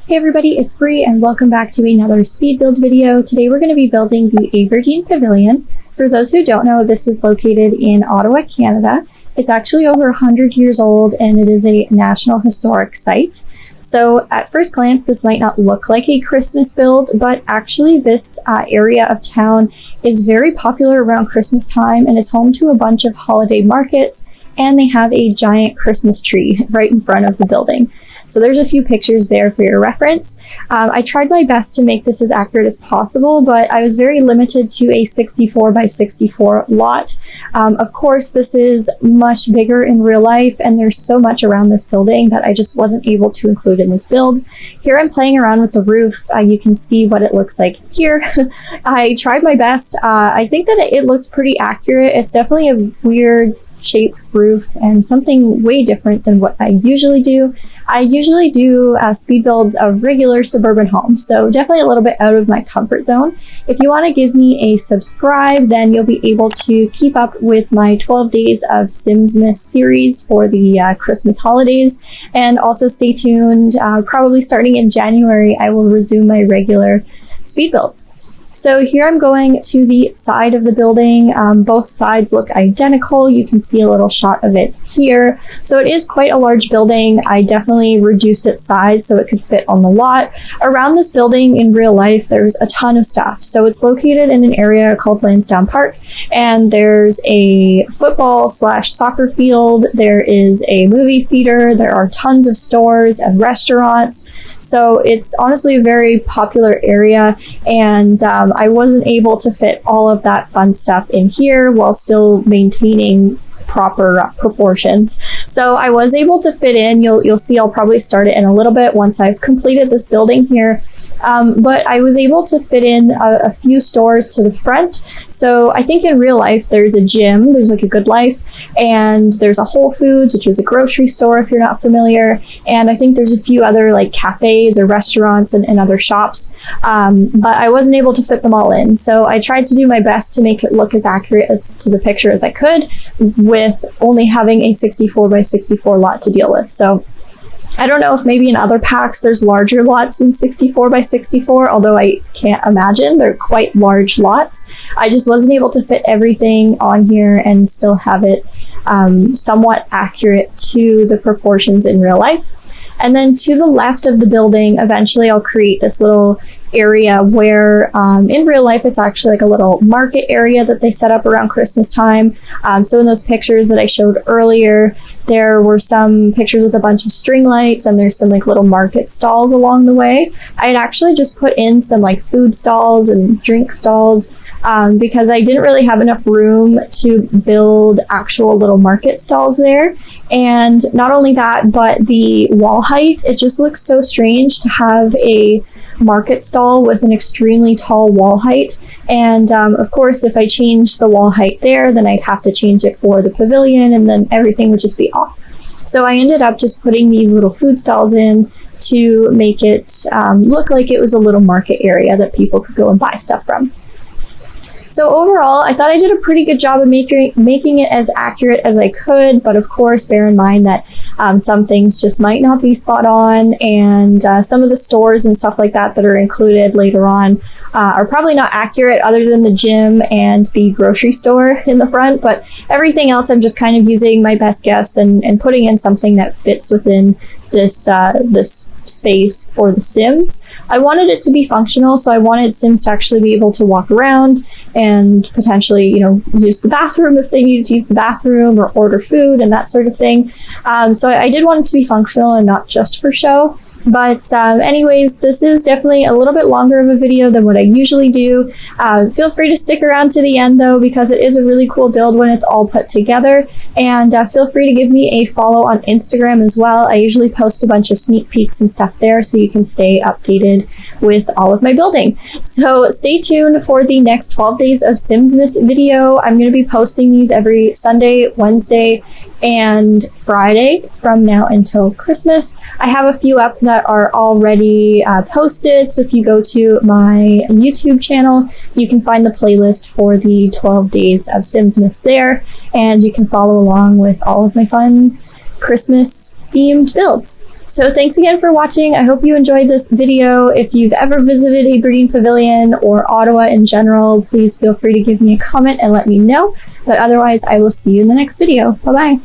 Hey everybody, it's Bree and welcome back to another speed build video. Today we're going to be building the Aberdeen Pavilion. For those who don't know, this is located in Ottawa, Canada. It's actually over 100 years old and it is a National Historic Site. So at first glance, this might not look like a Christmas build, but actually this area of town is very popular around Christmas time and is home to a bunch of holiday markets, and they have a giant Christmas tree right in front of the building. So there's a few pictures there for your reference. I tried my best to make this as accurate as possible, but I was very limited to a 64 by 64 lot. Of course, this is much bigger in real life, and there's so much around this building that I just wasn't able to include in this build. Here I'm playing around with the roof. You can see what it looks like here. I tried my best. I think that it looks pretty accurate. It's definitely a weird shaped roof and something way different than what I usually do. I usually do speed builds of regular suburban homes, so definitely a little bit out of my comfort zone. If you want to give me a subscribe, then you'll be able to keep up with my 12 days of Simsmas series for the Christmas holidays, and also stay tuned. Probably starting in January, I will resume my regular speed builds. So here I'm going to the side of the building. Both sides look identical. You can see a little shot of it here. So it is quite a large building. I definitely reduced its size so it could fit on the lot. Around this building in real life, there's a ton of stuff. So it's located in an area called Lansdowne Park, and there's a football/soccer field. There is a movie theater. There are tons of stores and restaurants. So it's honestly a very popular area, and I wasn't able to fit all of that fun stuff in here while still maintaining proper proportions. So I was able to fit in. You'll see I'll probably start it in a little bit once I've completed this building here. But I was able to fit in a few stores to the front. So I think in real life there's a gym, there's like a Good Life, and there's a Whole Foods, which is a grocery store if you're not familiar. And I think there's a few other like cafes or restaurants and other shops. But I wasn't able to fit them all in. So I tried to do my best to make it look as accurate to the picture as I could, with only having a 64 by 64 lot to deal with. So I don't know if maybe in other packs there's larger lots than 64 by 64, although I can't imagine. They're quite large lots. I just wasn't able to fit everything on here and still have it somewhat accurate to the proportions in real life. And then to the left of the building, eventually I'll create this little area where in real life it's actually like a little market area that they set up around Christmas time. So in those pictures that I showed earlier, there were some pictures with a bunch of string lights, and there's some like little market stalls along the way. I had actually just put in some like food stalls and drink stalls because I didn't really have enough room to build actual little market stalls there. And not only that, but the wall height, it just looks so strange to have a market stall with an extremely tall wall height. And of course, if I change the wall height there, then I'd have to change it for the pavilion, and then everything would just be off. So I ended up just putting these little food stalls in to make it look like it was a little market area that people could go and buy stuff from. So overall, I thought I did a pretty good job of making it as accurate as I could, but of course, bear in mind that some things just might not be spot on, and some of the stores and stuff like that are included later on are probably not accurate, other than the gym and the grocery store in the front, but everything else I'm just kind of using my best guess and putting in something that fits within this space for the Sims. I wanted it to be functional, so I wanted Sims to actually be able to walk around and potentially, use the bathroom if they needed to use the bathroom, or order food and that sort of thing. So I did want it to be functional and not just for show. But anyways, this is definitely a little bit longer of a video than what I usually do. Feel free to stick around to the end though, because it is a really cool build when it's all put together. And feel free to give me a follow on Instagram as well. I usually post a bunch of sneak peeks and stuff there, so you can stay updated with all of my building. So stay tuned for the next 12 days of Simsmas video. I'm going to be posting these every Sunday, Wednesday, and Friday from now until Christmas. I have a few up that are already posted, so if you go to my YouTube channel, you can find the playlist for the 12 days of Simsmas there, and you can follow along with all of my fun Christmas themed builds. So thanks again for watching. I hope you enjoyed this video. If you've ever visited Aberdeen Pavilion or Ottawa in general, please feel free to give me a comment and let me know. But otherwise, I will see you in the next video. Bye-bye.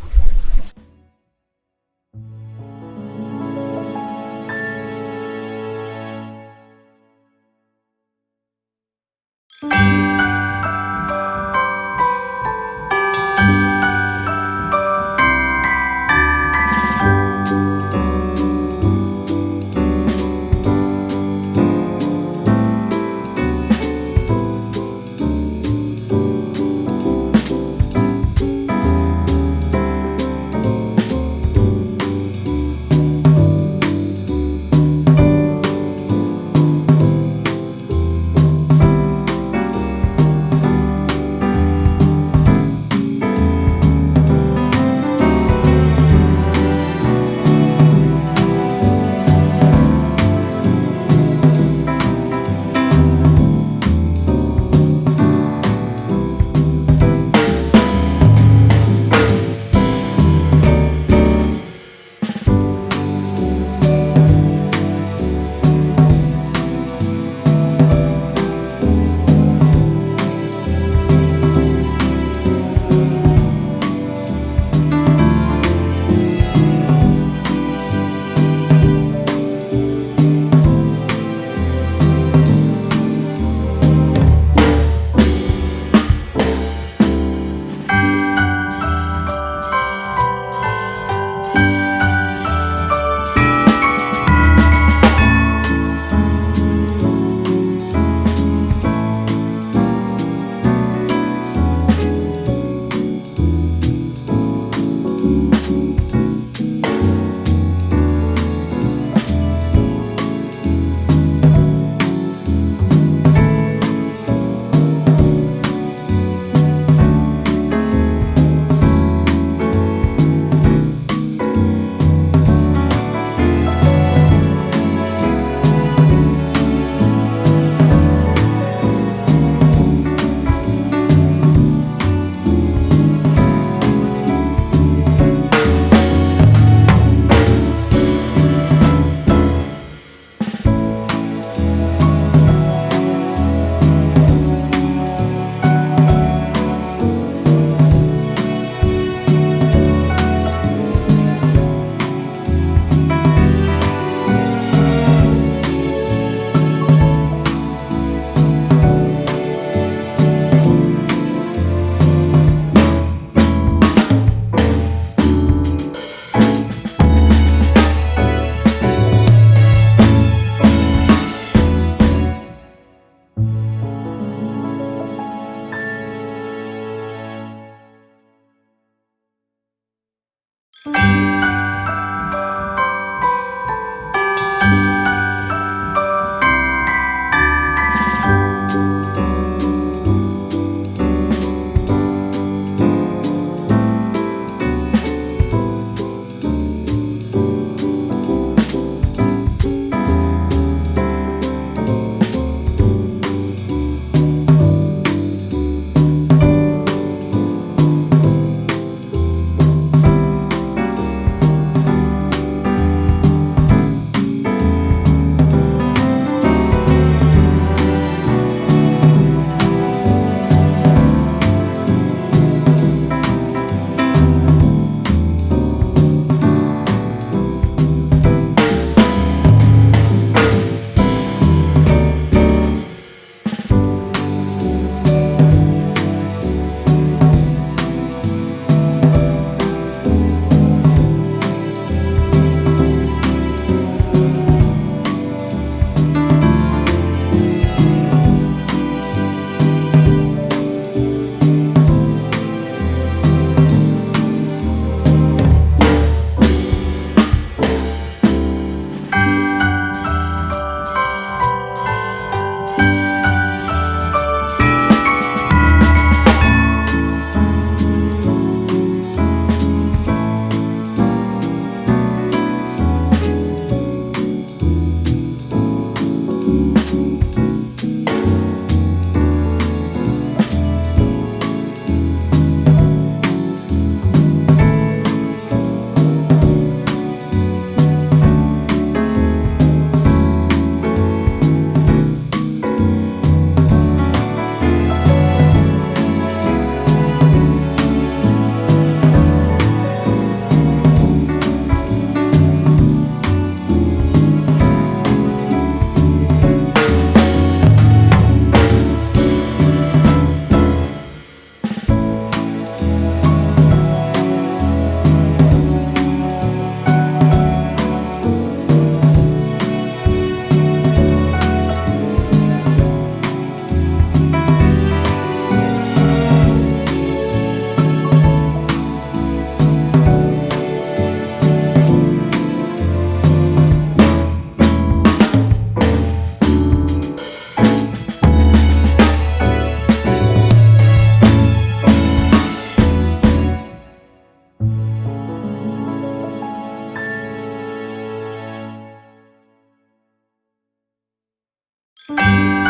you.